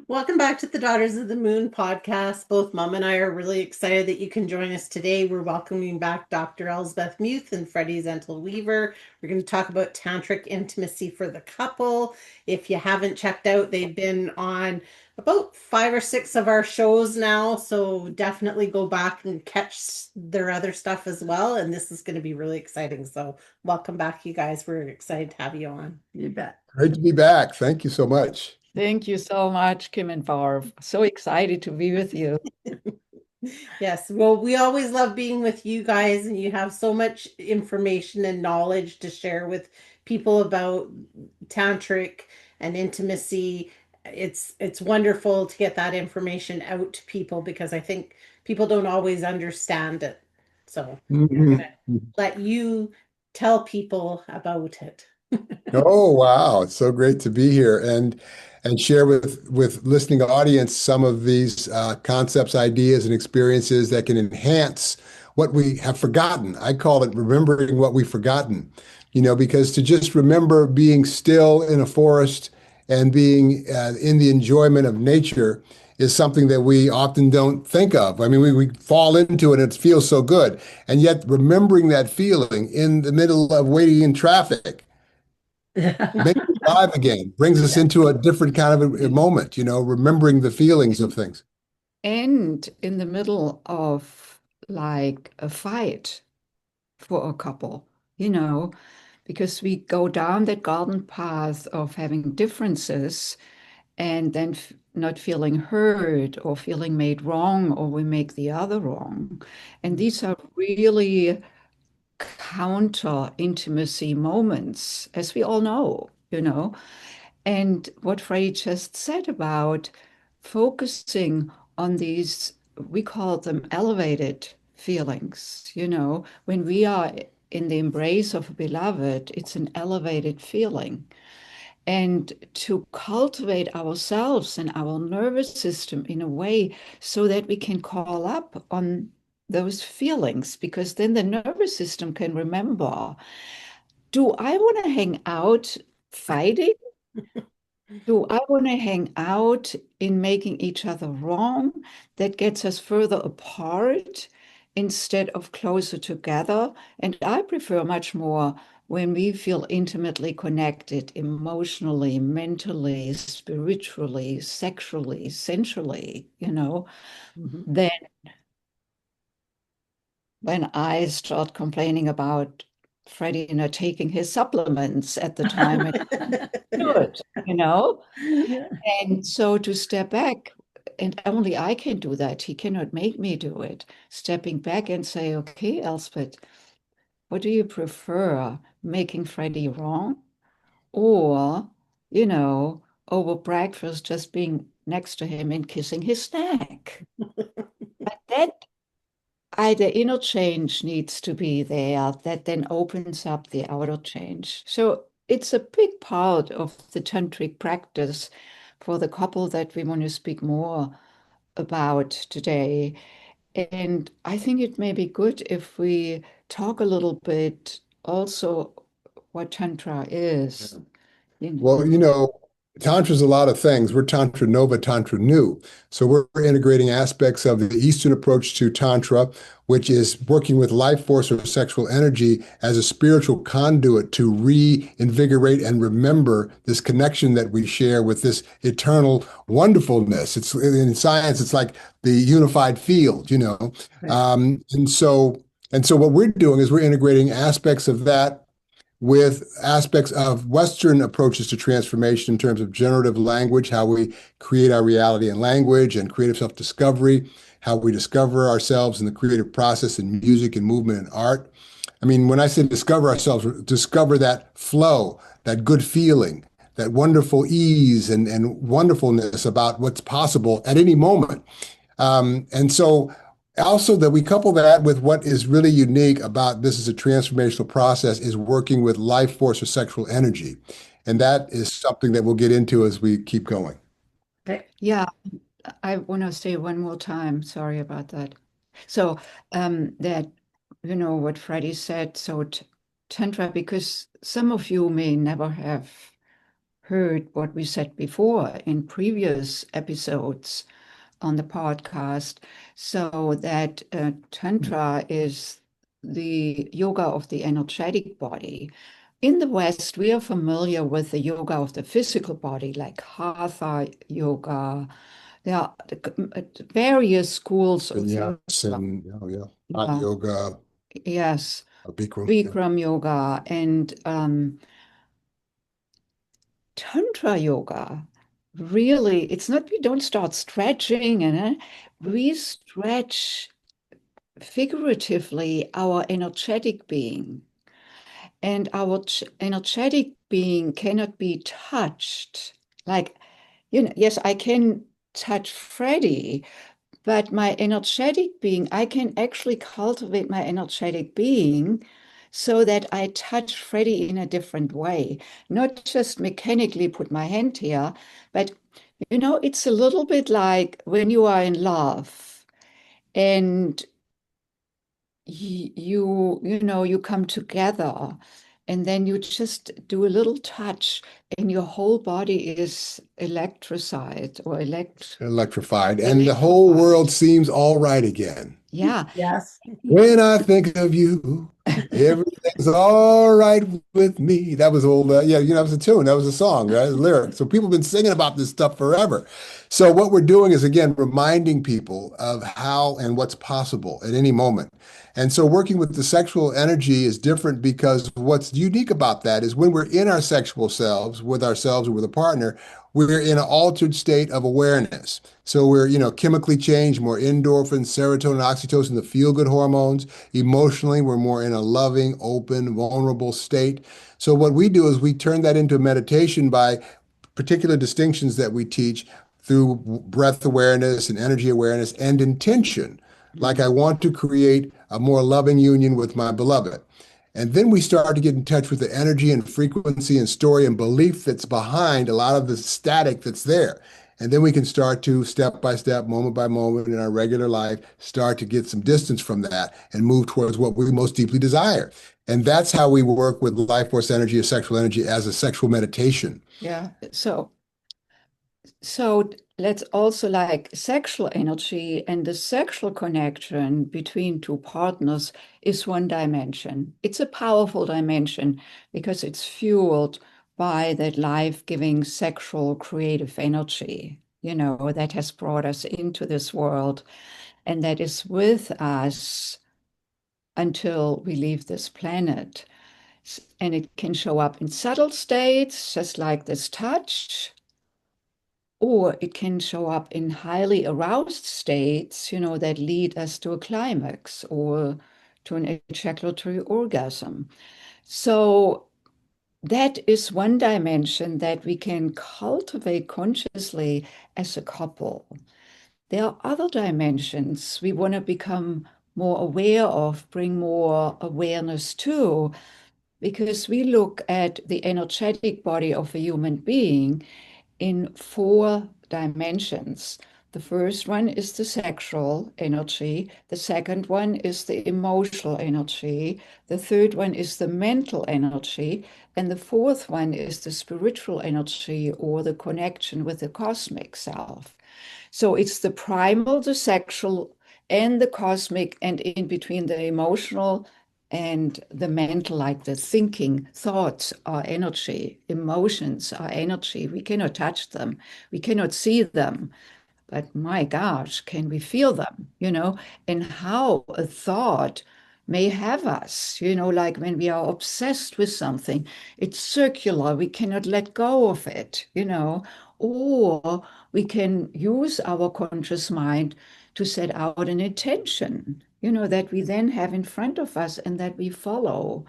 Welcome back to the Daughters of the Moon podcast. Both Mom and I are really excited that you can join us today. We're welcoming back Dr. Elsbeth Meuth and Freddy Zental Weaver. We're going to talk about Tantric Intimacy for the couple. If you haven't checked out, they've been on about 5 or 6 of our shows now, so definitely go back and catch their other stuff as well. And this is going to be really exciting. So welcome back, you guys. We're excited to have you on. You bet. Great to be back. Thank you so much. Thank you so much, Kim and Barb. So excited to be with you. Yes, well, we always love being with you guys, and you have so much information and knowledge to share with people about tantric and intimacy. It's wonderful to get that information out to people because I think people don't always understand it. So we're Mhm. gonna let you tell people about it. Oh, wow. It's so great to be here and share with listening audience some of these concepts, ideas, and experiences that can enhance what we have forgotten. I call it remembering what we've forgotten, because to just remember being still in a forest and being in the enjoyment of nature is something that we often don't think of. I mean, we fall into it and it feels so good. And yet remembering that feeling in the middle of waiting in traffic makes us alive again, brings us Yeah. into a different kind of a moment, remembering the feelings of things. And in the middle of like a fight for a couple, you know, because we go down that garden path of having differences and then not feeling heard or feeling made wrong, or we make the other wrong. And these are really counter intimacy moments, as we all know. And what Freddy just said about focusing on these, we call them elevated feelings, when we are in the embrace of a beloved, it's an elevated feeling. And to cultivate ourselves and our nervous system in a way so that we can call up on those feelings, because then the nervous system can remember, do I want to hang out fighting? Do I want to hang out in making each other wrong? That gets us further apart instead of closer together. And I prefer much more when we feel intimately connected emotionally, mentally, spiritually, sexually, sensually, Mhm. than when I start complaining about Freddie not taking his supplements at the time it should. Yeah. And so to step back, and only I can do that. He cannot make me do it. Stepping back and say, okay, Elspeth, what do you prefer? Making Freddie wrong? Or, over breakfast, just being next to him and kissing his neck? But that the inner change needs to be there that then opens up the outer change. So it's a big part of the tantric practice for the couple that we want to speak more about today. And I think it may be good if we talk a little bit also what Tantra is. You know. Well, Tantra is a lot of things. We're TantraNova, Tantra New. So we're integrating aspects of the Eastern approach to Tantra, which is working with life force or sexual energy as a spiritual conduit to reinvigorate and remember this connection that we share with this eternal wonderfulness. It's in science, it's like the unified field. Right. And so what we're doing is we're integrating aspects of that with aspects of Western approaches to transformation in terms of generative language, how we create our reality in language, and creative self-discovery, how we discover ourselves in the creative process in music and movement and art. I mean, when I say discover ourselves, discover that flow, that good feeling, that wonderful ease and wonderfulness about what's possible at any moment. And so also that we couple that with what is really unique about this as a transformational process is working with life force or sexual energy. And that is something that we'll get into as we keep going. Okay. Yeah, I want to say one more time. Sorry about that. So, that, what Freddie said. So, Tantra, because some of you may never have heard what we said before in previous episodes on the podcast, so that Tantra is the yoga of the energetic body. In the West, we are familiar with the yoga of the physical body, like Hatha yoga. There are various schools of yoga. And hot yoga, Yes, Bikram. Bikram yoga, and Tantra yoga. Really, it's not, we don't start stretching, and we stretch figuratively our energetic being. And our energetic being cannot be touched. Like, yes, I can touch Freddy, but my energetic being, I can actually cultivate my energetic being so that I touch Freddy in a different way, not just mechanically put my hand here, but it's a little bit like when you are in love and you come together and then you just do a little touch and your whole body is electrified or Electrified. And the whole world seems all right again. Yeah. Yes. When I think of you, everything's all right with me. That was old. That was a tune. That was a song, right? The lyric. So people have been singing about this stuff forever. So what we're doing is, again, reminding people of how and what's possible at any moment. And so working with the sexual energy is different because what's unique about that is when we're in our sexual selves, with ourselves or with a partner, we're in an altered state of awareness. So we're, chemically changed, more endorphins, serotonin, oxytocin, the feel-good hormones. Emotionally, we're more in a loving, open, vulnerable state. So what we do is we turn that into meditation by particular distinctions that we teach through breath awareness and energy awareness and intention. Like I want to create a more loving union with my beloved. And then we start to get in touch with the energy and frequency and story and belief that's behind a lot of the static that's there. And then we can start to step by step, moment by moment in our regular life, start to get some distance from that and move towards what we most deeply desire. And that's how we work with life force energy or sexual energy as a sexual meditation. Yeah. So let's also like sexual energy and the sexual connection between two partners is one dimension. It's a powerful dimension because it's fueled by that life-giving sexual creative energy, that has brought us into this world and that is with us until we leave this planet. And it can show up in subtle states, just like this touch, or it can show up in highly aroused states, that lead us to a climax or to an ejaculatory orgasm. So that is one dimension that we can cultivate consciously as a couple. There are other dimensions we want to become more aware of, bring more awareness to, because we look at the energetic body of a human being in 4 dimensions. The first one is the sexual energy. The second one is the emotional energy. The third one is the mental energy. And the fourth one is the spiritual energy or the connection with the cosmic self. So it's the primal, the sexual, and the cosmic, and in between the emotional and the mental, like the thinking, thoughts are energy, emotions are energy. We cannot touch them, we cannot see them, but my gosh, can we feel them, and how a thought may have us, like when we are obsessed with something, it's circular, we cannot let go of it, or we can use our conscious mind to set out an intention, that we then have in front of us and that we follow.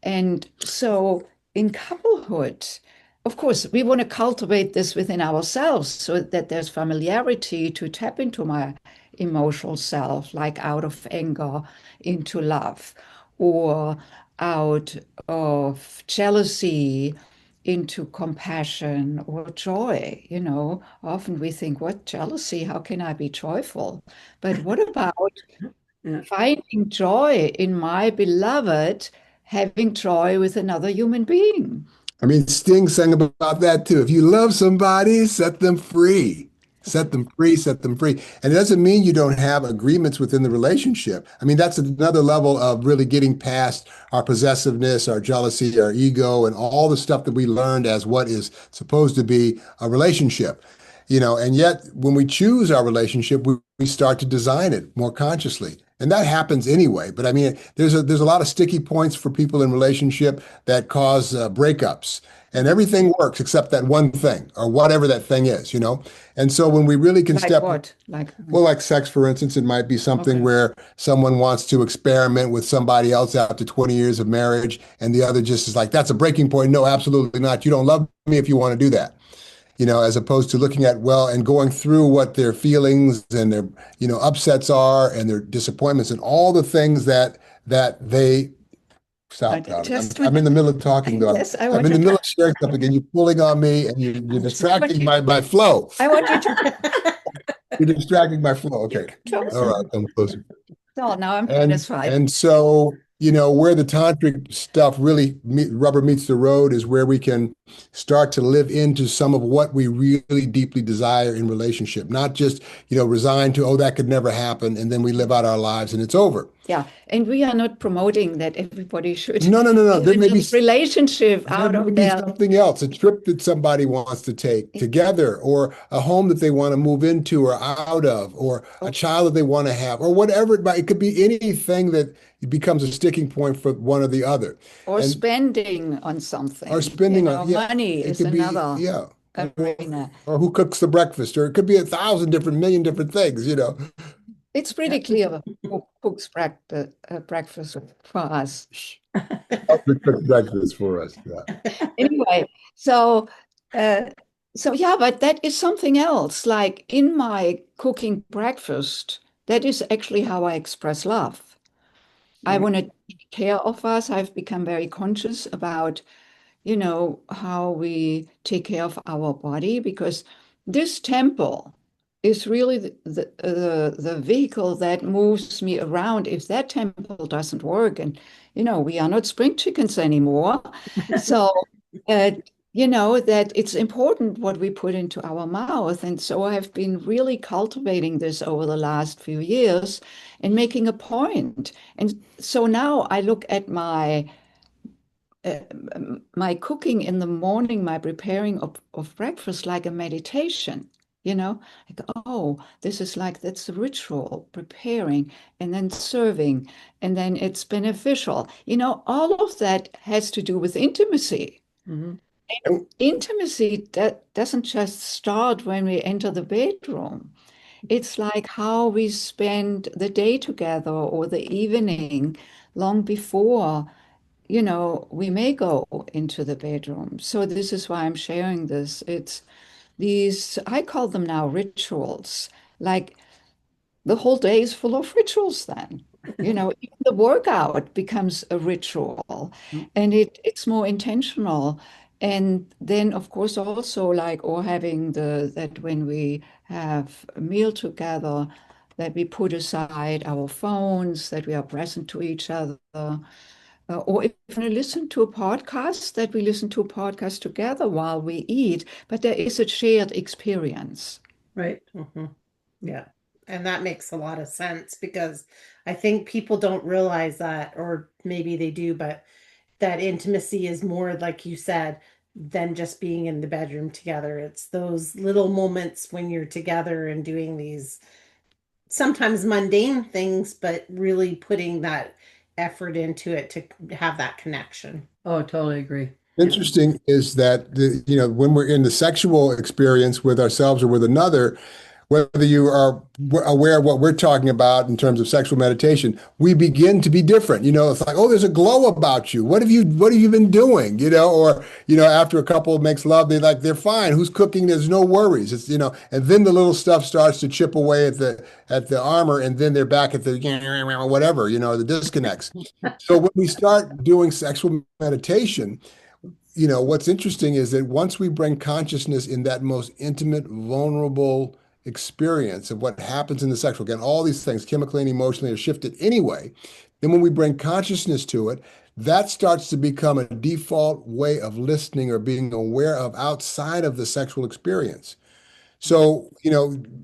And so in couplehood, of course, we want to cultivate this within ourselves so that there's familiarity to tap into my emotional self, like out of anger into love, or out of jealousy into compassion or joy. Often we think, what jealousy? How can I be joyful? But what about finding joy in my beloved having joy with another human being? I mean, Sting sang about that too. If you love somebody, set them free. Set them free, set them free. And it doesn't mean you don't have agreements within the relationship. I mean, that's another level of really getting past our possessiveness, our jealousy, our ego, and all the stuff that we learned as what is supposed to be a relationship. And yet when we choose our relationship, we start to design it more consciously. And that happens anyway. But I mean, there's a lot of sticky points for people in relationship that cause breakups. And everything works except that one thing or whatever that thing is. And so when we really can Like step, what? well, like sex, for instance, it might be something Okay. where someone wants to experiment with somebody else after 20 years of marriage, and the other just is like, that's a breaking point. No, absolutely not. You don't love me if you want to do that. As opposed to looking at, well, and going through what their feelings and their, upsets are and their disappointments and all the things that they I stop, darling. I'm, just I'm want, in the middle of talking, though. yes, I I'm want in to, the middle of sharing something, and you're pulling on me, and you're distracting my flow. I want you to You're distracting my flow. Okay. All closer. right, come closer. So now I'm And satisfied. and so, where the tantric stuff really rubber meets the road is where we can start to live into some of what we really deeply desire in relationship, not just, resign to, oh, that could never happen, and then we live out our lives and it's over. Yeah, and we are not promoting that everybody should No, no, no, no. live in a relationship There out may of be their. something else, a trip that somebody wants to take together, or a home that they want to move into or out of, or a child that they want to have, or whatever it might. It could be anything that becomes a sticking point for one or the other. Or And spending on or something. spending on, yeah, Money it is could be, another yeah. arena. Or who cooks the breakfast, or it could be 1,000 different million different things. It's pretty clear who cooks breakfast for us. Who cooks breakfast for us. Yeah. Anyway, so uh, yeah, but that is something else. Like in my cooking breakfast, that is actually how I express love. I want to take care of us. I've become very conscious about, how we take care of our body because this temple is really the vehicle that moves me around. If that temple doesn't work, and we are not spring chickens anymore, so uh, that it's important what we put into our mouth. And so I've been really cultivating this over the last few years and making a point. And so now I look at uh, my cooking in the morning, my preparing of breakfast like a meditation, like, oh, this is like, that's a ritual, preparing and then serving, and then it's beneficial. All of that has to do with intimacy. Mhm. Intimacy that doesn't just start when we enter the bedroom. It's like how we spend the day together or the evening long before we may go into the bedroom. So this is why I'm sharing this. It's these, I call them now rituals. Like the whole day is full of rituals then. Even the workout becomes a ritual and it's more intentional. And then of course also like or having that when we have a meal together, that we put aside our phones, that we are present to each other. Or if we listen to a podcast, that we listen to a podcast together while we eat, but there is a shared experience. Right. Yeah. And that makes a lot of sense because I think people don't realize that, or maybe they do, but that intimacy is more, like you said, than just being in the bedroom together. It's those little moments when you're together and doing these sometimes mundane things, but really putting that effort into it to have that connection. Oh, totally agree. Yeah. Interesting is that when we're in the sexual experience with ourselves or with another, whether you are aware of what we're talking about in terms of sexual meditation, we begin to be different. It's like, oh, there's a glow about you. What have you been doing? Or after a couple makes love, they're fine. Who's cooking? There's no worries. It's and then the little stuff starts to chip away at the armor, and then they're back at the whatever, the disconnects. So when we start doing sexual meditation, what's interesting is that once we bring consciousness in that most intimate, vulnerable experience of what happens in the sexual, again, all these things chemically and emotionally are shifted anyway. Then when we bring consciousness to it, that starts to become a default way of listening or being aware of outside of the sexual experience. So,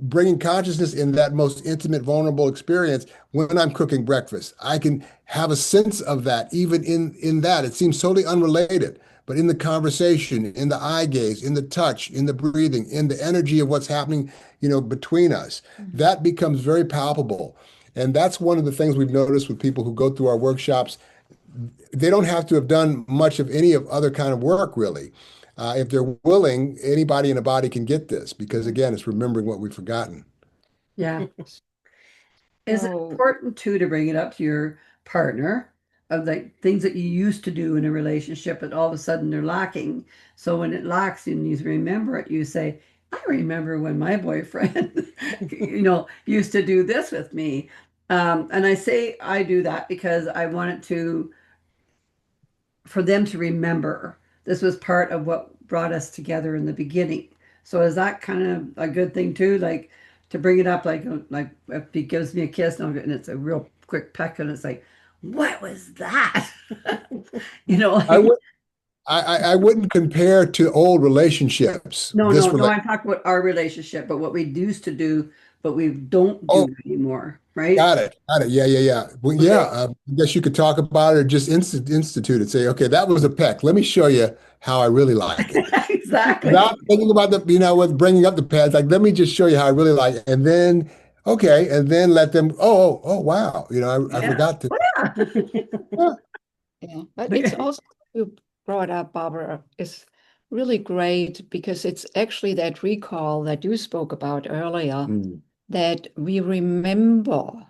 bringing consciousness in that most intimate, vulnerable experience, when I'm cooking breakfast, I can have a sense of that, even in that. It seems totally unrelated, but in the conversation, in the eye gaze, in the touch, in the breathing, in the energy of what's happening, between us, that becomes very palpable. And that's one of the things we've noticed with people who go through our workshops. They don't have to have done much of any of other kind of work, really. If they're willing, anybody in a body can get this because, again, it's remembering what we've forgotten. Yeah. Is it So, important too to bring it up to your partner of like things that you used to do in a relationship, but all of a sudden they're lacking? So when it lacks and you remember it, you say, I remember when my boyfriend, used to do this with me. And I say I do that because I want it to for them to remember this was part of what brought us together in the beginning. So is that kind of a good thing too? Like to bring it up, like if he gives me a kiss and it's a real quick peck, and it's like, what was that? I Like, would I wouldn't compare to old relationships. no, This no, no. relate. I'm talking about our relationship, but what we used to do, but we don't Oh, do anymore, right? got it. Got it. Yeah, yeah, yeah. Well, yeah. Okay. I guess you could talk about it or just institute it. Say, okay, that was a peck. Let me show you how I really like it. Exactly. Without thinking about with bringing up the pads, like, let me just show you how I really like it. And then, okay, and then let them, wow. I Yeah. forgot to. Oh, yeah. Yeah. yeah, but it's also, you brought up, Barbara, is really great because it's actually that recall that you spoke about earlier, Mm. that we remember.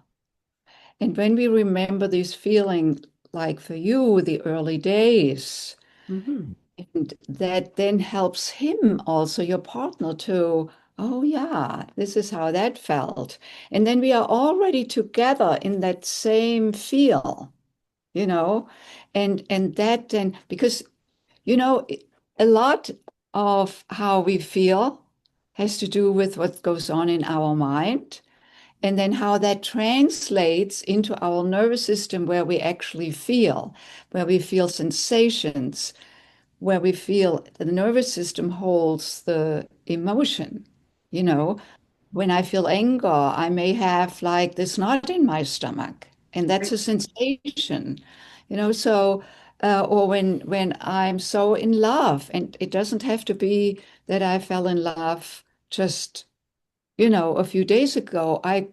And when we remember this feeling, like for you, the early days, Mhm. and that then helps him also, your partner, to, oh, yeah, this is how that felt. And then we are already together in that same feel, you know, and that then, because, you know, a lot of how we feel has to do with what goes on in our mind. And then how that translates into our nervous system where we actually feel, where we feel sensations, where we feel the nervous system holds the emotion. You know, when I feel anger, I may have like this knot in my stomach, and that's Right. a sensation. So or when I'm so in love, and it doesn't have to be that I fell in love just a few days ago. I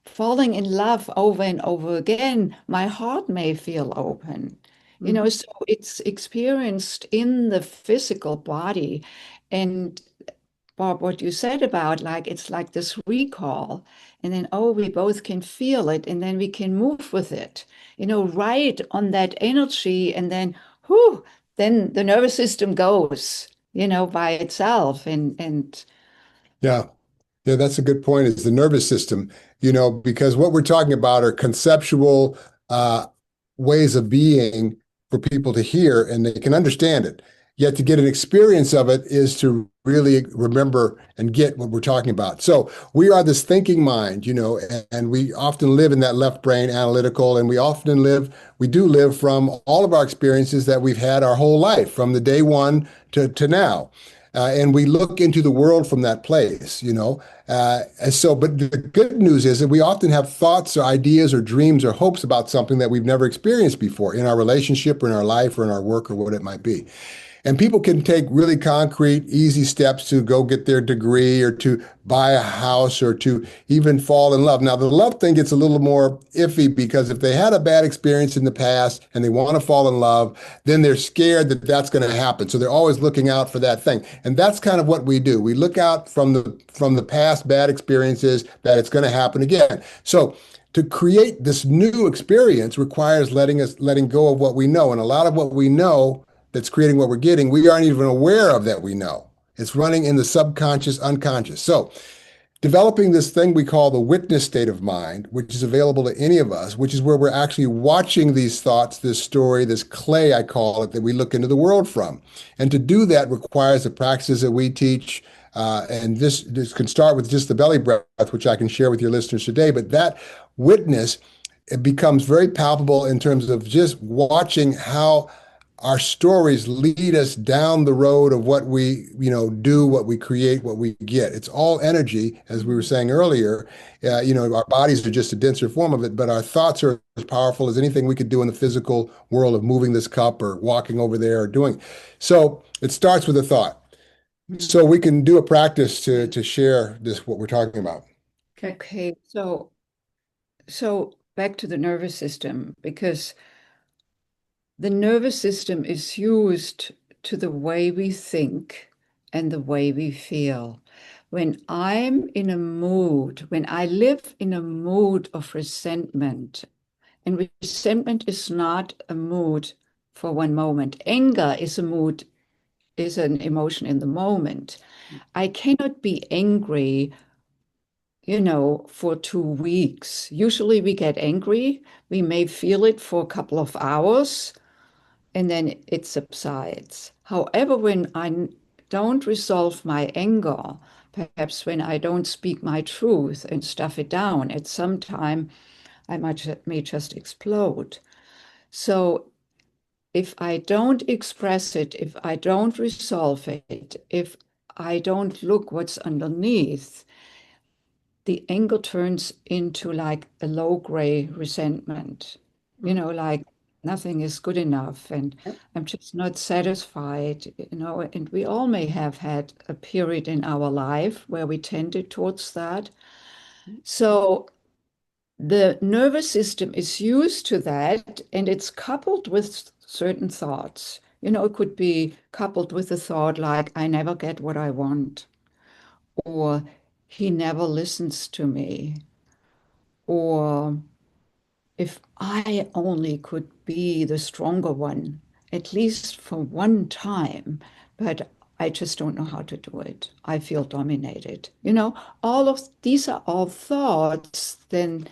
falling in love over and over again, my heart may feel open. Mhm. So it's experienced in the physical body. And Bob, what you said about like it's like this recall, and then we both can feel it, and then we can move with it, right on that energy, and then whew, then the nervous system goes, by itself, and Yeah. Yeah, that's a good point. Is the nervous system, because what we're talking about are conceptual uh, ways of being for people to hear and they can understand it. Yet to get an experience of it is to really remember and get what we're talking about. So we are this thinking mind, and we often live in that left brain analytical, and we do live from all of our experiences that we've had our whole life, from the day one to now. And we look into the world from that place, but the good news is that we often have thoughts or ideas or dreams or hopes about something that we've never experienced before in our relationship or in our life or in our work or what it might be. And people can take really concrete, easy steps to go get their degree or to buy a house or to even fall in love. Now, the love thing gets a little more iffy because if they had a bad experience in the past and they want to fall in love, then they're scared that that's going to happen. So they're always looking out for that thing. And that's kind of what we do. We look out from the past bad experiences that it's going to happen again. So to create this new experience requires letting go of what we know. And a lot of what we know that's creating what we're getting, we aren't even aware of that we know. It's running in the subconscious, unconscious. So developing this thing we call the witness state of mind, which is available to any of us, which is where we're actually watching these thoughts, this story, this clay, I call it, that we look into the world from. And to do that requires the practices that we teach. And this can start with just the belly breath, which I can share with your listeners today. But that witness it becomes very palpable in terms of just watching how our stories lead us down the road of what we, do, what we create, what we get. It's all energy, as we were saying earlier. Our bodies are just a denser form of it, but our thoughts are as powerful as anything we could do in the physical world of moving this cup or walking over there or doing. So it starts with a thought. So we can do a practice to share this, what we're talking about. Okay. Okay, so back to the nervous system, because the nervous system is used to the way we think and the way we feel. When I'm in a mood, when I live in a mood of resentment, and resentment is not a mood for one moment. Anger is a mood, is an emotion in the moment. I cannot be angry, for 2 weeks. Usually we get angry, we may feel it for a couple of hours, and then it subsides. However, when I don't resolve my anger, perhaps when I don't speak my truth and stuff it down, at some time I may just explode. So if I don't express it, if I don't resolve it, if I don't look what's underneath, the anger turns into like a low gray resentment, like nothing is good enough and I'm just not satisfied, and we all may have had a period in our life where we tended towards that. So the nervous system is used to that and it's coupled with certain thoughts. It could be coupled with a thought like, I never get what I want, or he never listens to me, or if I only could be the stronger one, at least for one time, but I just don't know how to do it. I feel dominated. All of these are all thoughts then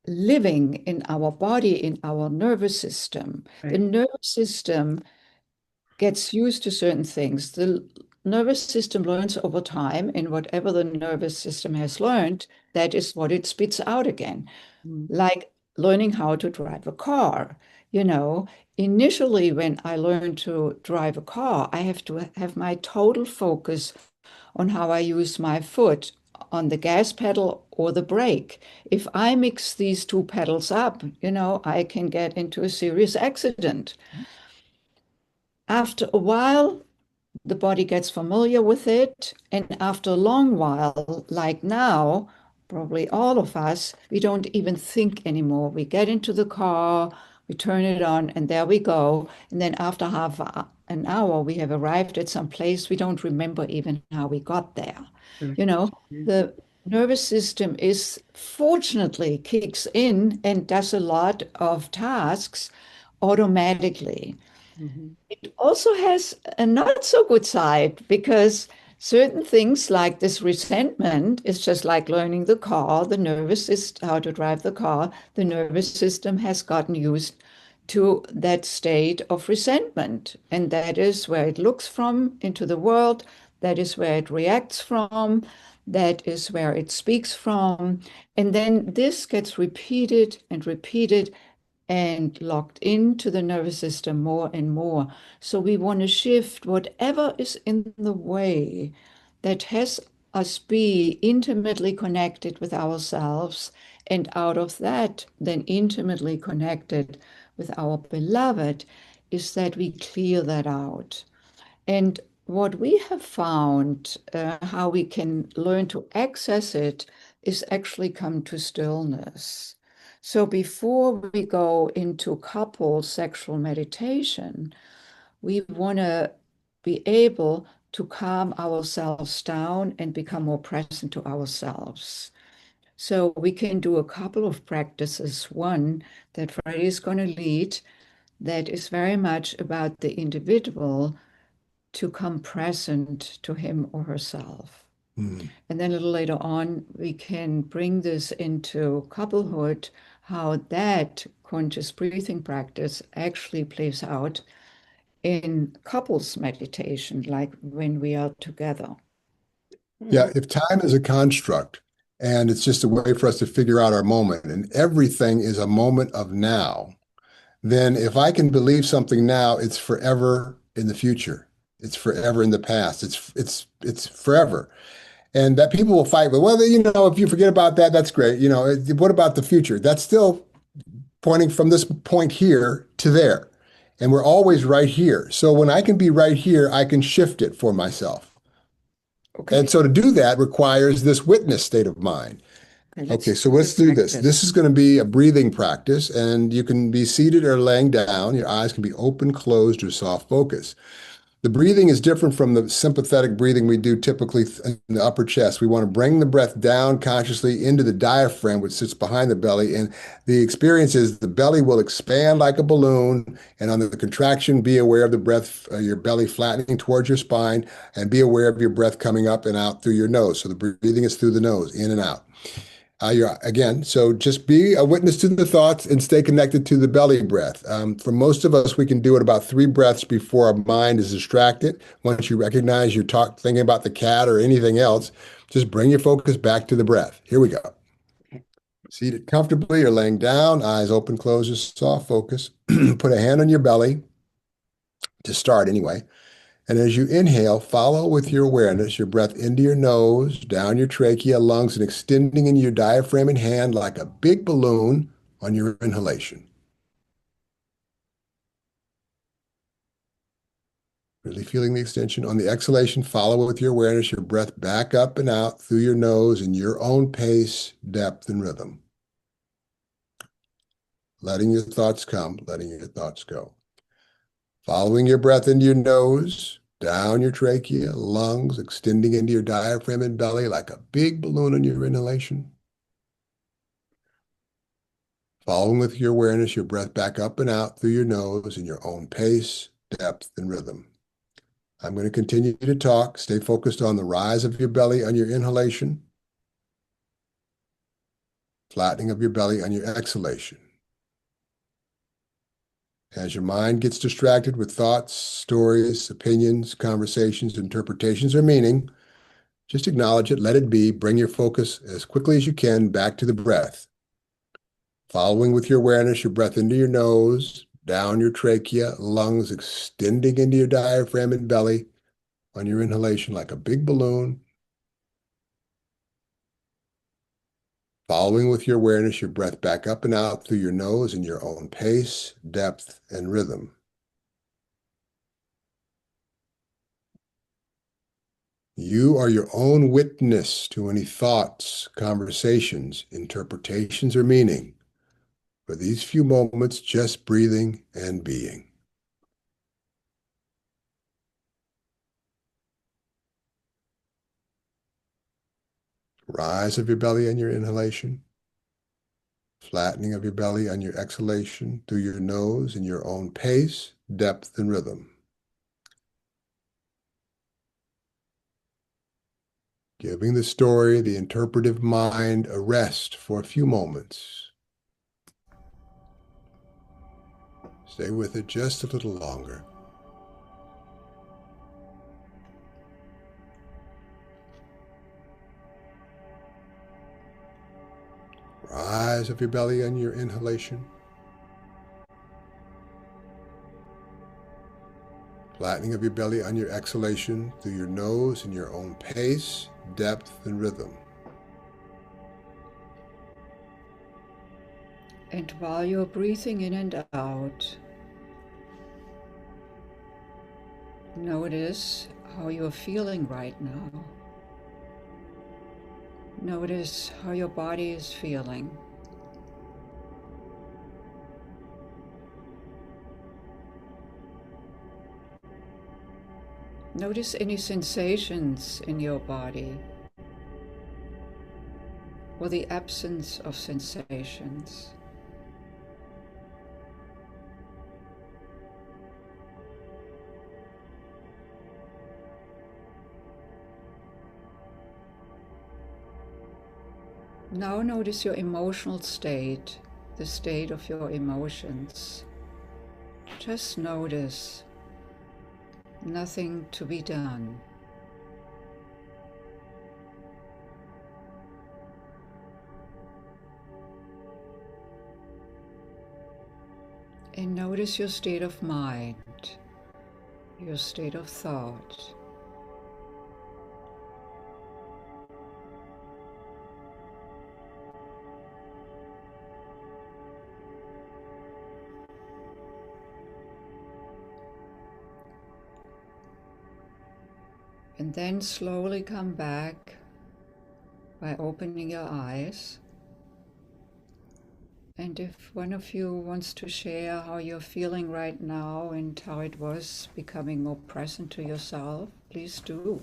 living in our body, in our nervous system. The Right. nervous system gets used to certain things. The nervous system learns over time, and whatever the nervous system has learned, that is what it spits out again. Like learning how to drive a car. Initially, when I learned to drive a car, I have to have my total focus on how I use my foot on the gas pedal or the brake. If I mix these two pedals up, I can get into a serious accident. After a while, the body gets familiar with it. And after a long while, like now, probably all of us, we don't even think anymore. We get into the car, we turn it on, and there we go. And then after half an hour, we have arrived at some place we don't remember even how we got there. Sure. The nervous system is fortunately kicks in and does a lot of tasks automatically. Mhm. It also has a not so good side because certain things like this resentment is just like learning the car, the nervous system, how to drive the car. The nervous system has gotten used to that state of resentment. And that is where it looks from into the world. That is where it reacts from. That is where it speaks from. And then this gets repeated and repeated and locked into the nervous system more and more. So we want to shift whatever is in the way that has us be intimately connected with ourselves, and out of that, then intimately connected with our beloved, is that we clear that out. And what we have found, how we can learn to access it, is actually come to stillness. So before we go into couple sexual meditation, we want to be able to calm ourselves down and become more present to ourselves. So we can do a couple of practices. One that Freddy is going to lead, that is very much about the individual to come present to him or herself. Mm. And then a little later on, we can bring this into couplehood, how that conscious breathing practice actually plays out in couples meditation, like when we are together. Yeah, if time is a construct, And it's just a way for us to figure out our moment. And everything is a moment of now. Then if I can believe something now, it's forever in the future. It's forever in the past. It's forever. And that people will fight, but well, if you forget about that, that's great. What about the future? That's still pointing from this point here to there. And we're always right here. So when I can be right here, I can shift it for myself. Okay. And so to do that requires this witness state of mind. Okay, so let's do this. This is going to be a breathing practice, and you can be seated or laying down. Your eyes can be open, closed, or soft focus. The breathing is different from the sympathetic breathing we do typically in the upper chest. We want to bring the breath down consciously into the diaphragm, which sits behind the belly. And the experience is the belly will expand like a balloon. And on the contraction, be aware of the breath, your belly flattening towards your spine, and be aware of your breath coming up and out through your nose. So the breathing is through the nose, in and out. So just be a witness to the thoughts and stay connected to the belly breath. For most of us, we can do it about 3 breaths before our mind is distracted. Once you recognize you're thinking about the cat or anything else, just bring your focus back to the breath. Here we go. Seated comfortably or laying down, eyes open, closed, just soft focus. Put a hand on your belly to start anyway. And as you inhale, follow with your awareness your breath into your nose, down your trachea, lungs, and extending into your diaphragm and hand like a big balloon on your inhalation. Really feeling the extension. On the exhalation, follow with your awareness your breath back up and out through your nose in your own pace, depth, and rhythm. Letting your thoughts come, letting your thoughts go. Following your breath into your nose, down your trachea, lungs, extending into your diaphragm and belly like a big balloon on your inhalation. Following with your awareness, your breath back up and out through your nose in your own pace, depth, and rhythm. I'm going to continue to talk. Stay focused on the rise of your belly on your inhalation, flattening of your belly on your exhalation. As your mind gets distracted with thoughts, stories, opinions, conversations, interpretations, or meaning, just acknowledge it, let it be, bring your focus as quickly as you can back to the breath. Following with your awareness, your breath into your nose, down your trachea, lungs, extending into your diaphragm and belly on your inhalation like a big balloon. Following with your awareness, your breath back up and out through your nose in your own pace, depth, and rhythm. You are your own witness to any thoughts, conversations, interpretations, or meaning for these few moments, just breathing and being. Rise of your belly on your inhalation. Flattening of your belly on your exhalation through your nose in your own pace, depth, and rhythm. Giving the story, the interpretive mind, a rest for a few moments. Stay with it just a little longer. Rise of your belly on your inhalation. Flattening of your belly on your exhalation through your nose in your own pace, depth, and rhythm. And while you're breathing in and out, notice how you're feeling right now. Notice how your body is feeling. Notice any sensations in your body or the absence of sensations. Now notice your emotional state, the state of your emotions. Just notice. Nothing to be done. And notice your state of mind, your state of thought. And then slowly come back by opening your eyes. And if one of you wants to share how you're feeling right now and how it was becoming more present to yourself, please do.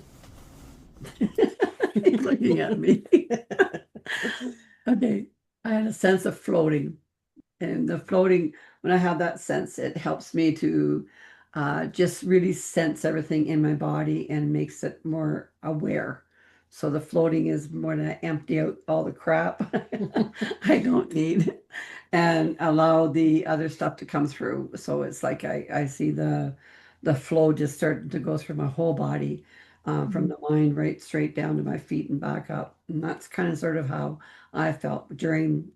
He's looking at me. Okay. I had a sense of floating. And the floating, when I have that sense, it helps me to just really sense everything in my body and makes it more aware. So the floating is more to empty out all the crap I don't need and allow the other stuff to come through. So it's like I see the flow just starting to go through my whole body, from the mind right straight down to my feet and back up. And that's kind of sort of how I felt during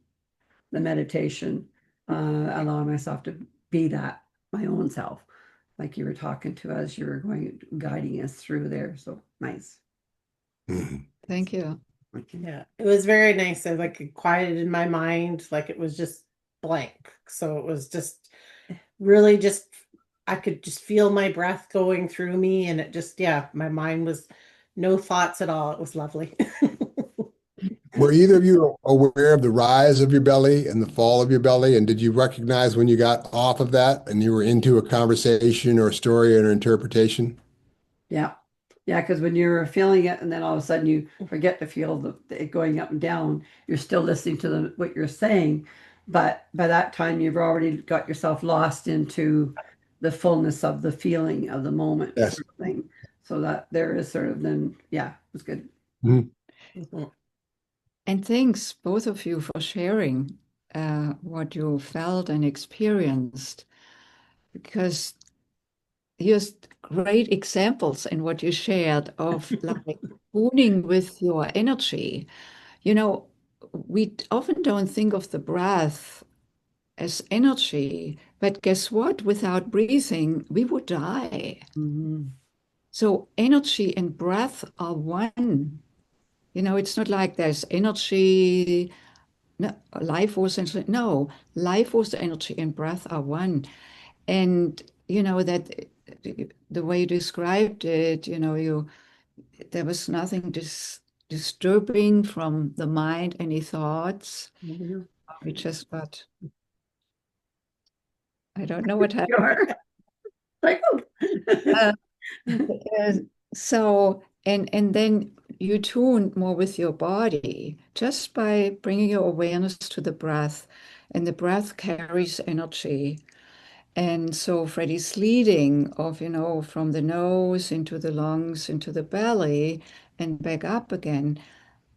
the meditation, allowing myself to be that, my own self, like you were talking to as you were guiding us through there. So nice. Thank you. Yeah, it was very nice. I like it quieted my mind, like it was just blank. So it was just really just I could just feel my breath going through me, and it just, yeah, my mind was no thoughts at all. It was lovely. Were either of you aware of the rise of your belly and the fall of your belly? And did you recognize when you got off of that and you were into a conversation or a story or an interpretation? Yeah. Yeah, because when you're feeling it and then all of a sudden you forget to feel it going up and down, you're still listening to what you're saying. But by that time, you've already got yourself lost into the fullness of the feeling of the moment, Yes. sort of thing. So that there is sort of then, yeah, it was good. Mhm. And thanks, both of you, for sharing what you felt and experienced, because here's great examples in what you shared of like tuning with your energy. You know, we often don't think of the breath as energy, but guess what? Without breathing, we would die. So energy and breath are one. You know, it's not like there's energy, no, life force, energy. No, life force, energy, and breath are one. And you know that the way you described it, you know, there was nothing disturbing from the mind, any thoughts. We just got, I don't know what happened. Sure. Like, Uh, uh, so, and then you tune more with your body just by bringing your awareness to the breath, and the breath carries energy. And so Freddy's leading of, you know, from the nose into the lungs, into the belly, and back up again.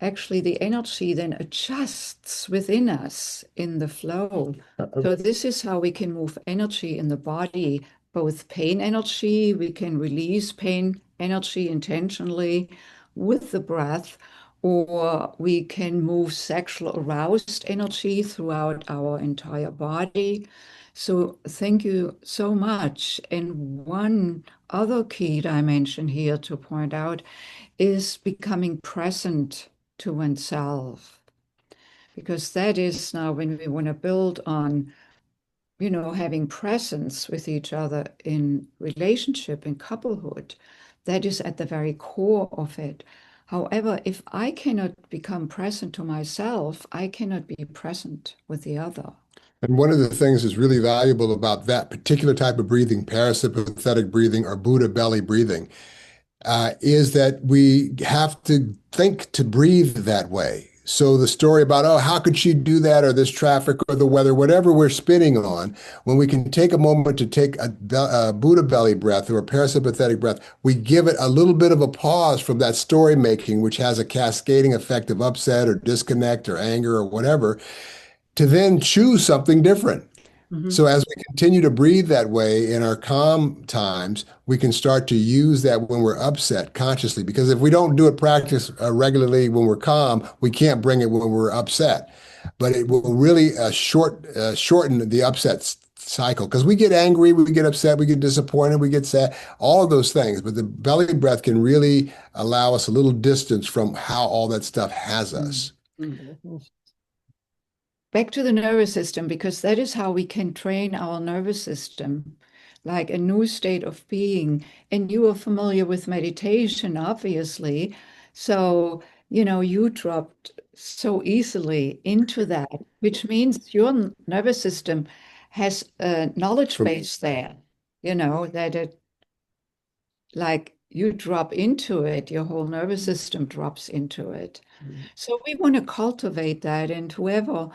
Actually, the energy then adjusts within us in the flow. So this is how we can move energy in the body, both pain energy, we can release pain energy intentionally with the breath, or we can move sexual aroused energy throughout our entire body. So thank you so much. And one other key dimension here to point out is becoming present to oneself. Because that is now when we want to build on, you know, having presence with each other in relationship, in couplehood, that is at the very core of it. However, if I cannot become present to myself, I cannot be present with the other. And one of the things that's really valuable about that particular type of breathing, parasympathetic breathing or Buddha belly breathing, is that we have to think to breathe that way. So the story about, oh, how could she do that, or this traffic, or the weather, whatever we're spinning on, when we can take a moment to take a Buddha belly breath or a parasympathetic breath, we give it a little bit of a pause from that story making, which has a cascading effect of upset or disconnect or anger or whatever, to then choose something different. So as we continue to breathe that way in our calm times, we can start to use that when we're upset consciously. Because if we don't do it practice regularly when we're calm, we can't bring it when we're upset. But it will really shorten the upset cycle because we get angry, we get upset, we get disappointed, we get sad, all of those things. But the belly breath can really allow us a little distance from how all that stuff has us. Back to the nervous system, because that is how we can train our nervous system, like a new state of being. And you are familiar with meditation, obviously. So, you dropped so easily into that, which means your nervous system has a knowledge base there, that it, like you drop into it, your whole nervous system drops into it. So we want to cultivate that, and whoever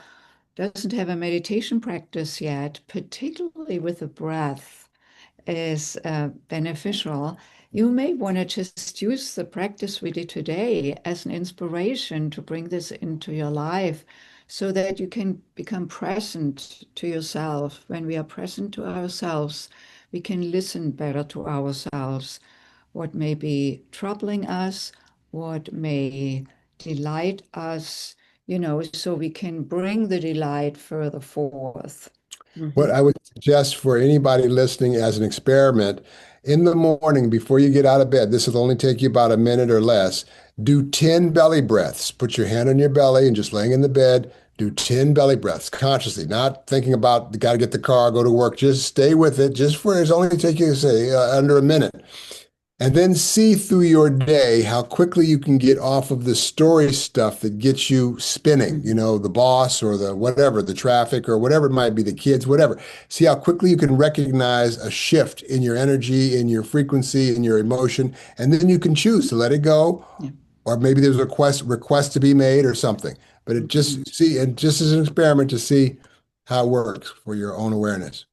doesn't have a meditation practice yet, particularly with the breath, is beneficial. You may want to just use the practice we did today as an inspiration to bring this into your life so that you can become present to yourself. When we are present to ourselves, we can listen better to ourselves, what may be troubling us, what may delight us, so we can bring the delight further forth. What I would suggest for anybody listening as an experiment, in the morning before you get out of bed, this will only take you about a minute or less. Do 10 belly breaths. Put your hand on your belly and just laying in the bed, do 10 belly breaths consciously, not thinking about got to get the car, go to work. Just stay with it, just for it's only take you, say, under a minute. And then see through your day how quickly you can get off of the story stuff that gets you spinning, the boss or the whatever, the traffic or whatever it might be, the kids, whatever. See how quickly you can recognize a shift in your energy, in your frequency, in your emotion, and then you can choose to let it go, or maybe there's a request to be made or something. But it just as an experiment to see how it works for your own awareness.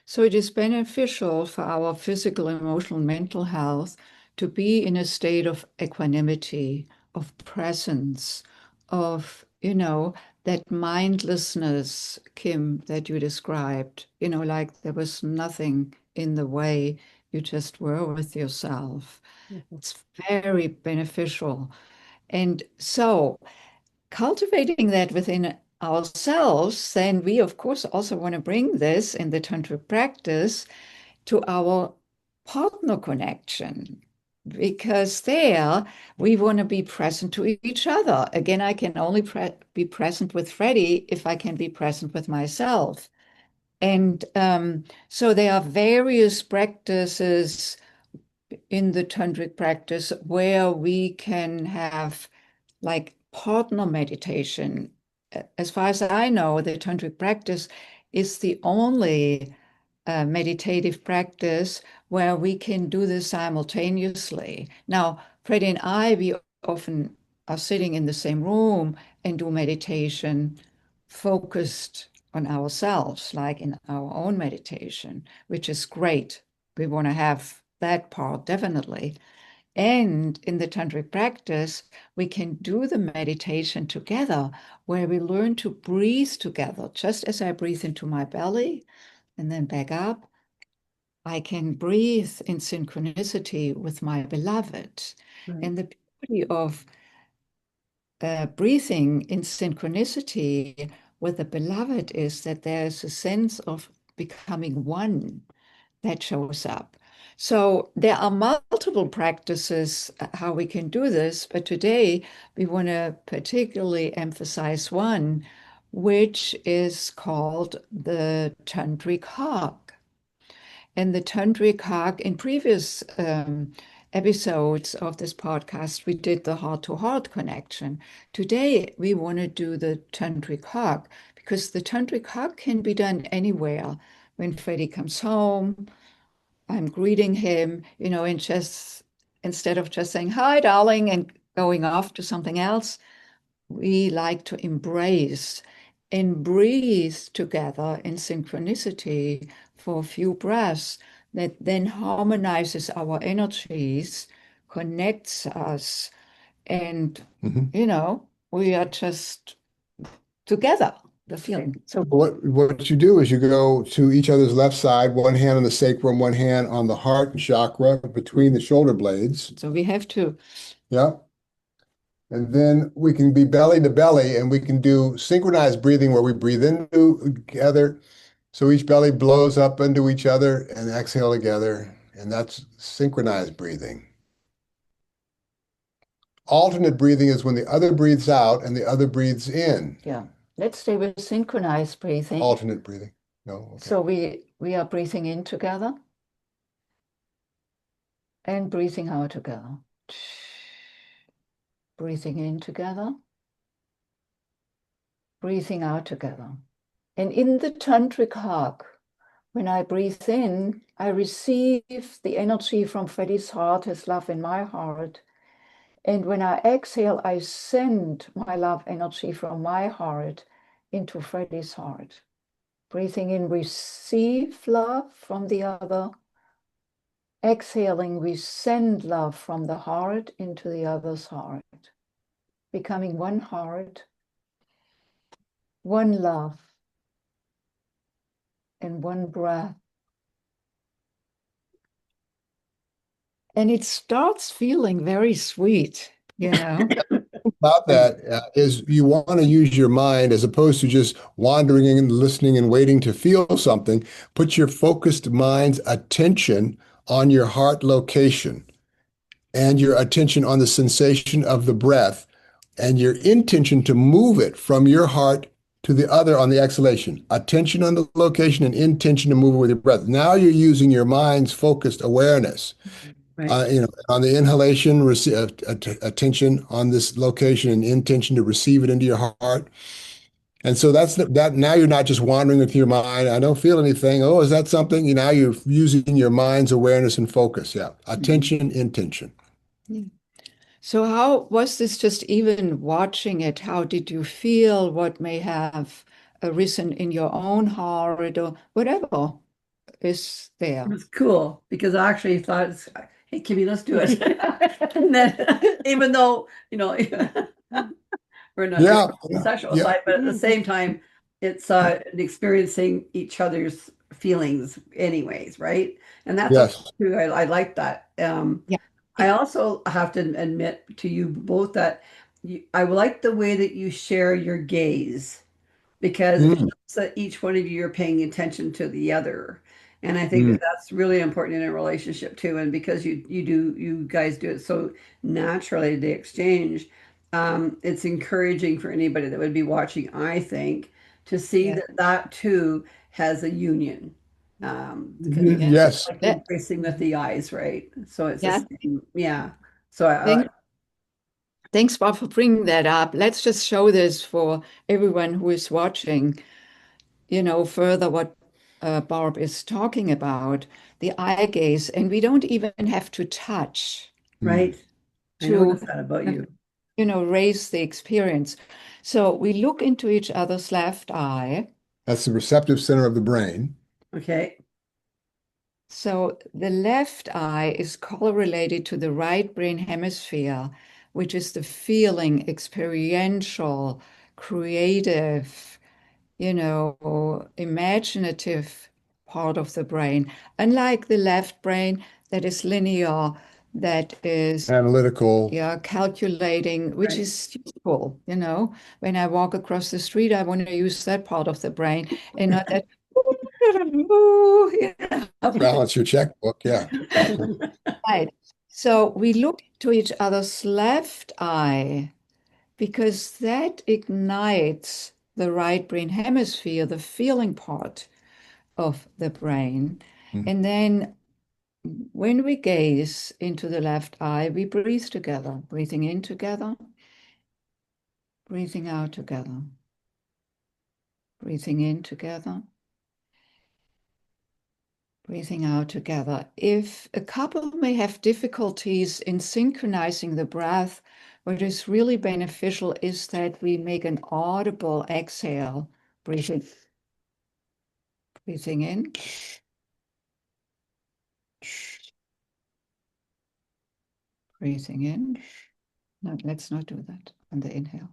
So it is beneficial for our physical, emotional, mental health to be in a state of equanimity, of presence, of, that mindlessness, Kim, that you described, like there was nothing in the way, you just were with yourself. It's very beneficial. And so cultivating that within ourselves, then we, of course, also want to bring this in the Tantric practice to our partner connection, because there we want to be present to each other. Again, I can only be present with Freddy if I can be present with myself. And so there are various practices in the Tantric practice where we can have like partner meditation. As far as I know, the Tantric practice is the only meditative practice where we can do this simultaneously. Now, Freddie and I, we often are sitting in the same room and do meditation focused on ourselves, like in our own meditation, which is great. We want to have that part definitely. And in the Tantric practice, we can do the meditation together where we learn to breathe together. Just as I breathe into my belly and then back up, I can breathe in synchronicity with my beloved. Right. And the beauty of breathing in synchronicity with the beloved is that there's a sense of becoming one that shows up. So there are multiple practices how we can do this, but today we want to particularly emphasize one, which is called the Tantric hug. And the Tantric hug, in previous episodes of this podcast, we did the heart-to-heart connection. Today, we want to do the Tantric hug because the Tantric hug can be done anywhere. When Freddie comes home, I'm greeting him, and just instead of just saying, hi, darling, and going off to something else, we like to embrace and breathe together in synchronicity for a few breaths that then harmonizes our energies, connects us, and, we are just together. The feeling. So What you do is you go to each other's left side, one hand on the sacrum, one hand on the heart chakra between the shoulder blades. So we have to. Yeah. And then we can be belly to belly and we can do synchronized breathing where we breathe in together So each belly blows up into each other and exhale together, and that's synchronized breathing. Alternate breathing is when the other breathes out and the other breathes in. Yeah. Let's stay with synchronized breathing. Alternate breathing. No, okay. So we are breathing in together and breathing out together. Breathing in together, breathing out together. And in the tantric hug, when I breathe in, I receive the energy from Freddy's heart, his love in my heart. And when I exhale, I send my love energy from my heart into Freddy's heart. Breathing in, receive love from the other. Exhaling, we send love from the heart into the other's heart. Becoming one heart, one love, and one breath. And it starts feeling very sweet, you know? About that is you want to use your mind as opposed to just wandering and listening and waiting to feel something. Put your focused mind's attention on your heart location and your attention on the sensation of the breath and your intention to move it from your heart to the other on the exhalation. Attention on the location and intention to move it with your breath. Now you're using your mind's focused awareness. Right. On the inhalation, attention on this location and intention to receive it into your heart. And so that's that. Now you're not just wandering with your mind. I don't feel anything. Oh, is that something? Now you're using your mind's awareness and focus. Yeah. Attention, intention. Yeah. So how was this just even watching it? How did you feel? What may have arisen in your own heart or whatever is It there? was cool because I actually thought, hey, Kimmy, let's do it. And then, even though, we're not Yeah. the sexual Yeah. side, but at the same time, it's experiencing each other's feelings, anyways, right? And that's okay Yes. too. I like that. Yeah. I also have to admit to you both that I like the way that you share your gaze because it Mm, shows that each one of you are paying attention to the other. And I think that mm. that's really important in a relationship too. And because you guys do it so naturally, the exchange, it's encouraging for anybody that would be watching, I think, to see Yeah. that that too has a union. Because it's Yeah. Yes. like That, embracing with the eyes, right? So it's the yeah. same, yeah. So Thanks, Bob, for bringing that up. Let's just show this for everyone who is watching, further what Barb is talking about, the eye gaze. And we don't even have to touch Mm. right. I to, noticed that about you. raise the experience. So we look into each other's left eye. That's the receptive center of the brain. Okay. So the left eye is correlated to the right brain hemisphere, which is the feeling, experiential, creative, imaginative part of the brain. Unlike the left brain that is linear, that is, Analytical. yeah, calculating, which Right. is useful. When I walk across the street, I want to use that part of the brain and not that. Balance your checkbook. Yeah. Right. So we look to each other's left eye because that ignites the right brain hemisphere, the feeling part of the brain. Mm. And then when we gaze into the left eye, we breathe together, breathing in together, breathing out together, breathing in together, breathing out together. If a couple may have difficulties in synchronizing the breath, what is really beneficial is that we make an audible exhale, breathing in, breathing in. No, let's not do that on the inhale.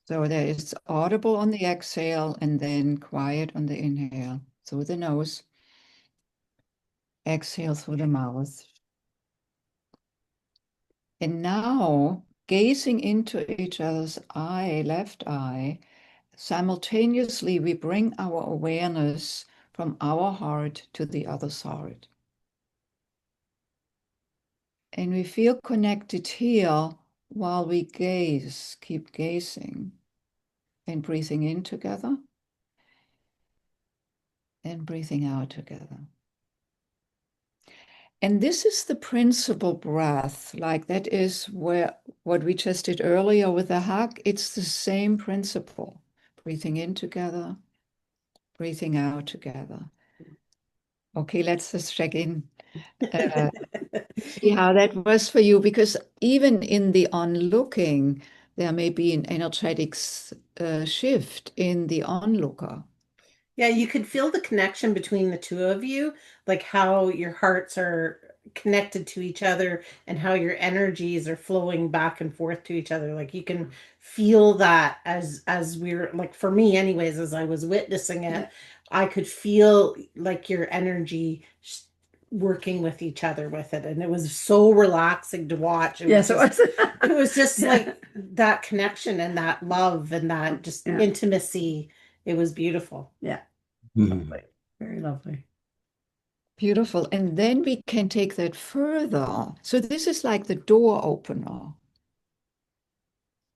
So there is audible on the exhale and then quiet on the inhale through the nose, exhale through the mouth. And now gazing into each other's eye, left eye, simultaneously we bring our awareness from our heart to the other side. And we feel connected here while we gaze, keep gazing and breathing in together and breathing out together. And this is the principal breath, like that is where what we just did earlier with the hug, it's the same principle. Breathing in together, breathing out together. Okay, let's just check in. See how that was for you, because even in the onlooking, there may be an energetic shift in the onlooker. Yeah, you could feel the connection between the two of you, like how your hearts are connected to each other and how your energies are flowing back and forth to each other. Like you can feel that as we're like for me anyways, as I was witnessing it, I could feel like your energy working with each other with it, and it was so relaxing to watch. Yes, it was. It was just Yeah. like that connection and that love and that just Yeah. intimacy. It was beautiful. Yeah. Mhm. Lovely. Very lovely. Beautiful. And then we can take that further. So this is like the door opener.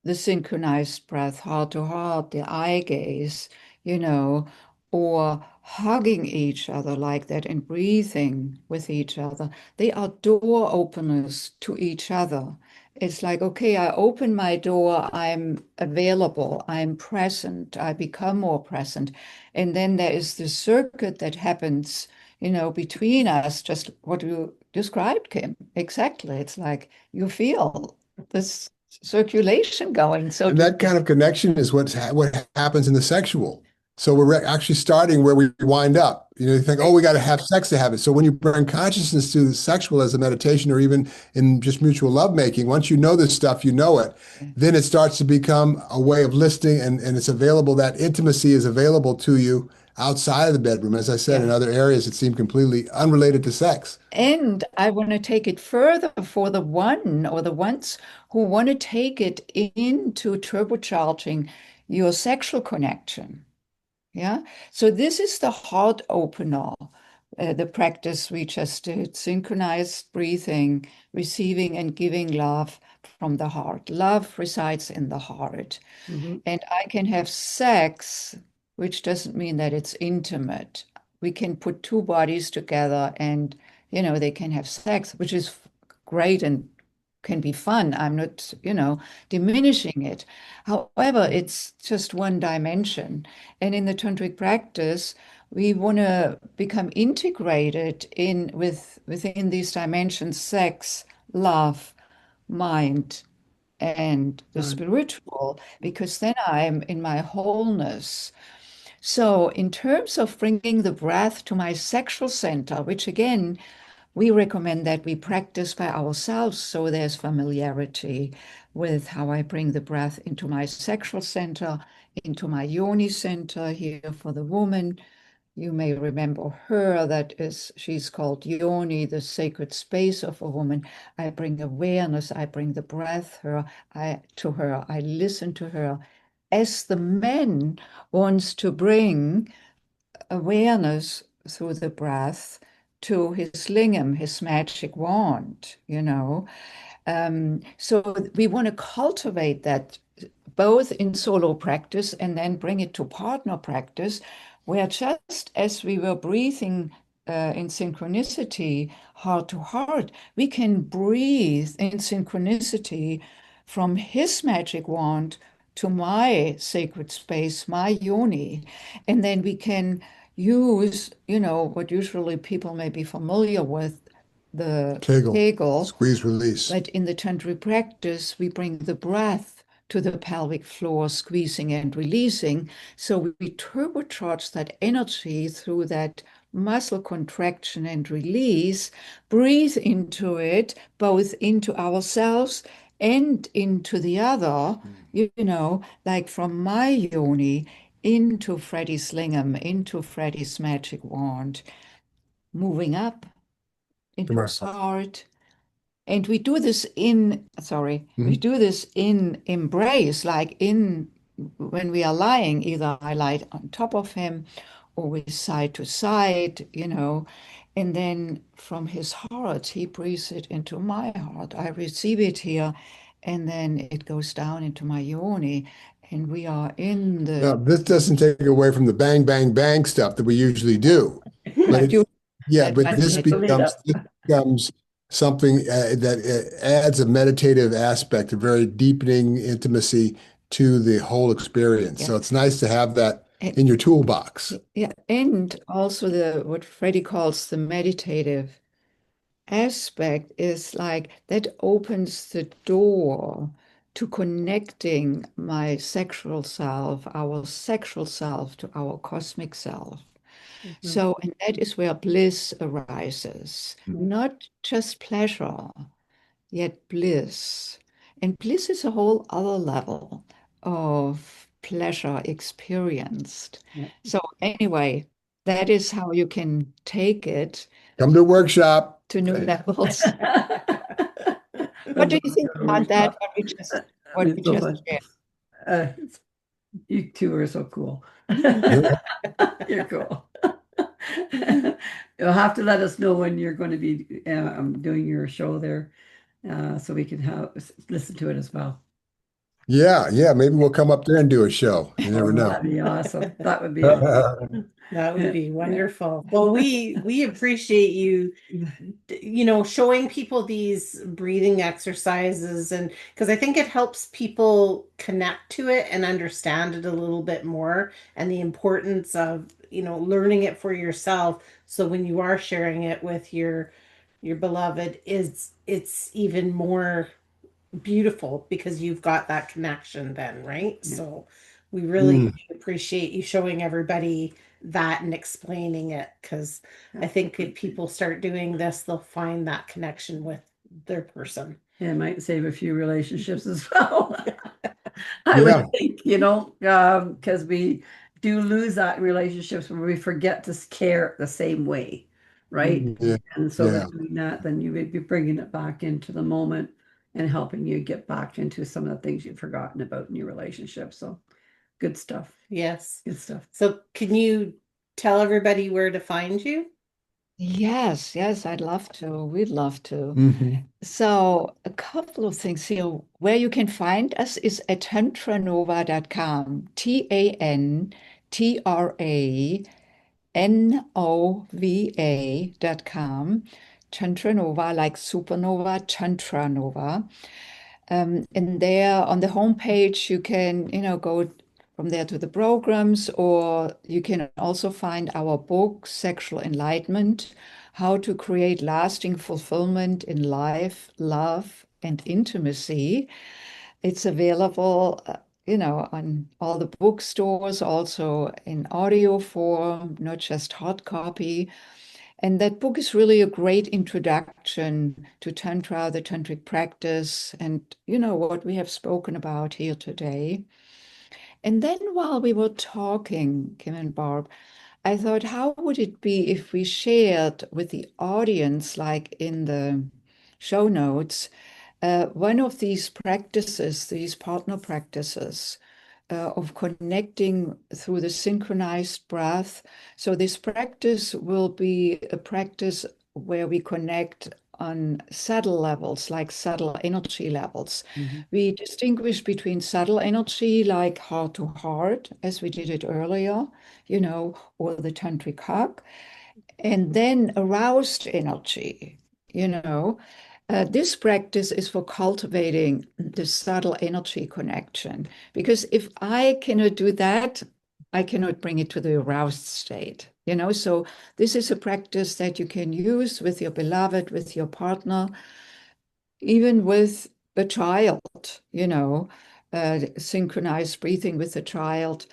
The synchronized breath, heart to heart, the eye gaze, or hugging each other like that and breathing with each other. They are door openers to each other. It's like, okay, I open my door, I'm available, I'm present, I become more present. And then there is the circuit that happens, between us, just what you described, Kim. Exactly. It's like you feel this circulation going. So And that kind of connection is what happens in the sexual. So we're actually starting where we wind up. You think, oh, we got to have sex to have it. So when you bring consciousness to the sexual as a meditation, or even in just mutual lovemaking, once you know this stuff, you know it, then it starts to become a way of listening, and it's available. That intimacy is available to you outside of the bedroom. As I said, in other areas, it seemed completely unrelated to sex. And I want to take it further for the one or the ones who want to take it into turbocharging your sexual connection. Yeah. So this is the heart opener, the practice we just did, synchronized breathing, receiving and giving love from the heart. Love resides in the heart. Mm-hmm. And I can have sex, which doesn't mean that it's intimate. We can put two bodies together and, they can have sex, which is great and can be fun. I'm not, diminishing it. However, it's just one dimension. And in the tantric practice, we want to become integrated within these dimensions: sex, love, mind, and the spiritual, because then I'm in my wholeness. So, in terms of bringing the breath to my sexual center, which again, we recommend that we practice by ourselves so there's familiarity with how I bring the breath into my sexual center, into my yoni center here for the woman. You may remember her, she's called Yoni, the sacred space of a woman. I bring awareness, I bring the breath to her, I listen to her. As the man wants to bring awareness through the breath to his lingam, his magic wand. So we want to cultivate that both in solo practice and then bring it to partner practice, where just as we were breathing in synchronicity, heart to heart, we can breathe in synchronicity from his magic wand to my sacred space, my yoni. And then we can use, what usually people may be familiar with, the Kegel. Squeeze, release. But in the tantric practice, we bring the breath to the pelvic floor, squeezing and releasing. So we turbocharge that energy through that muscle contraction and release, breathe into it, both into ourselves and into the other, like from my yoni into Freddy's lingam, into Freddy's magic wand, moving up into his heart. And we do this we do this in embrace, like in when we are lying, either I lie on top of him or we side to side, and then from his heart, he breathes it into my heart. I receive it here, and then it goes down into my yoni, and we are in Now, the this doesn't take away from the bang, bang, bang stuff that we usually do, but that you yeah, that but one this minute. becomes something that adds a meditative aspect, a very deepening intimacy to the whole experience. Yeah. So it's nice to have that And, in your toolbox. yeah, and also the what Freddy calls the meditative aspect is like that opens the door to connecting my sexual self, our sexual self, to our cosmic self. Mhm. So, and that is where bliss arises, not just pleasure, yet bliss. And bliss is a whole other level of pleasure experienced. Yeah. So, anyway, that is how you can take it Come to a workshop. to new levels. What I'd do love you to think go to a about that? workshop. What we It's so just fun. shared? It's You two are so cool. You're cool. You'll have to let us know when you're going to be doing your show there, so we can listen to it as well. Yeah, maybe we'll come up there and do a show. You never Oh, know. that'd be awesome. That would be awesome. That would be Yeah. wonderful. Well, we appreciate you, showing people these breathing exercises, and because I think it helps people connect to it and understand it a little bit more, and the importance of, learning it for yourself. So when you are sharing it with your beloved, it's even more beautiful because you've got that connection then, right? Yeah. So we really Mm, appreciate you showing everybody that and explaining it, because I think if people start doing this, they'll find that connection with their person. Yeah, it might save a few relationships as well. I would yeah. think, because we do lose that relationships when we forget to care the same way, right? Yeah. And so by Yeah. doing that, then you would be bringing it back into the moment and helping you get back into some of the things you've forgotten about in your relationship. So good stuff. Yes. Good stuff. So can you tell everybody where to find you? Yes, I'd love to. We'd love to. Mhm. So, a couple of things here. Where you can find us is at tantranova.com, TantraNova.com. TantraNova, like supernova, TantraNova. And there on the homepage, you can, go from there to the programs, or you can also find our book, Sexual Enlightenment, How to Create Lasting Fulfillment in Life, Love, and Intimacy. It's available, on all the bookstores, also in audio form, not just hard copy. And that book is really a great introduction to Tantra, the Tantric practice, and what we have spoken about here today. And then while we were talking, Kim and Barb, I thought, how would it be if we shared with the audience, like in the show notes, one of these practices, these partner practices, of connecting through the synchronized breath. So this practice will be a practice where we connect on subtle levels, like subtle energy levels. Mhm. We distinguish between subtle energy, like heart to heart, as we did it earlier, or the tantric hug, and then aroused energy, you know. This practice is for cultivating the subtle energy connection, because if I cannot do that, I cannot bring it to the aroused state, So this is a practice that you can use with your beloved, with your partner, even with a child, synchronized breathing with a child.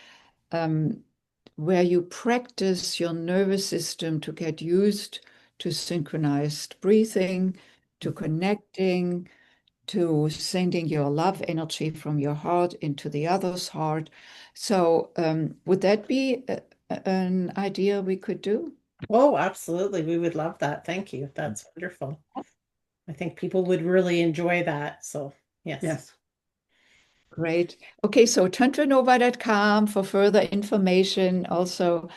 Where you practice your nervous system to get used to synchronized breathing, to connecting, to sending your love energy from your heart into the other's heart. So, would that be an idea we could do? Oh, absolutely. We would love that. Thank you. That's wonderful. I think people would really enjoy that. So, yes. Yes. Great. Okay, so TantraNova.com for further information. Also,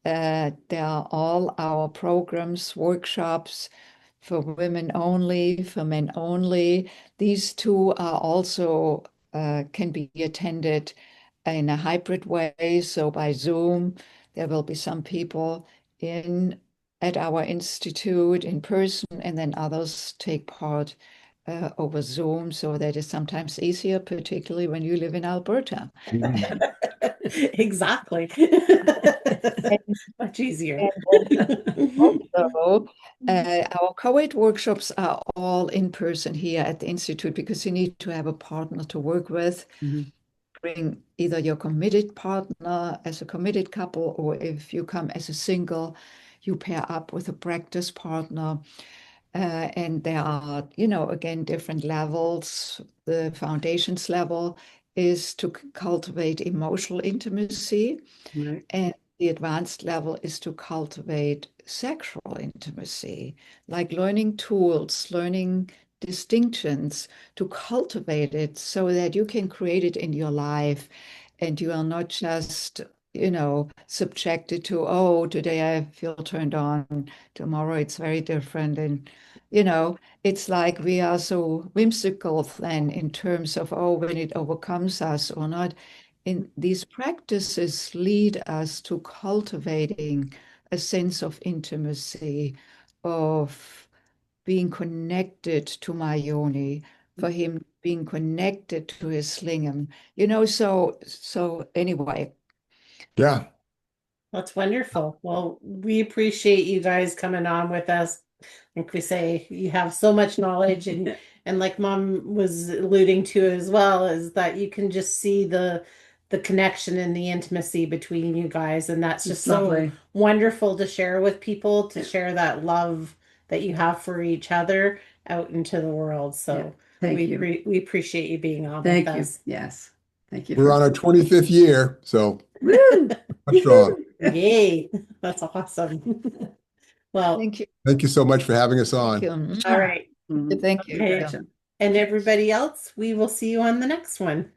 there are all our programs, workshops for women only, for men only. These two are also can be attended in a hybrid way. So by Zoom, there will be some people in at our institute in person, and then others take part over Zoom. So that is sometimes easier, particularly when you live in Alberta. Exactly. Much easier. Also, our co-ed workshops are all in person here at the Institute because you need to have a partner to work with. Bring either your committed partner as a committed couple, or if you come as a single, you pair up with a practice partner. And there are, again, different levels. The foundations level is to cultivate emotional intimacy. Right. And the advanced level is to cultivate sexual intimacy, like learning tools, learning distinctions, to cultivate it so that you can create it in your life and you are not just, subjected to, oh, today I feel turned on, tomorrow it's very different. And, it's like we are so whimsical then in terms of, oh, when it overcomes us or not. In these practices lead us to cultivating a sense of intimacy, of being connected to my yoni, for him being connected to his lingam. So anyway. Yeah. That's wonderful. Well, we appreciate you guys coming on with us. Like we say, you have so much knowledge, and like Mom was alluding to as well, is that you can just see the connection and the intimacy between you guys, and that's just It's so lovely. wonderful to share with people, to Yeah. share that love that you have for each other out into the world. So Thank you. we appreciate you being on Thank with you. us. Yes. Thank you We're for on our 25th year, so Woo! strong. Yay, that's awesome. Well, Thank you. Thank you so much for having us Thank on. you. all right. Mhm. Thank you. Okay. Yeah. And everybody else, we will see you on the next one.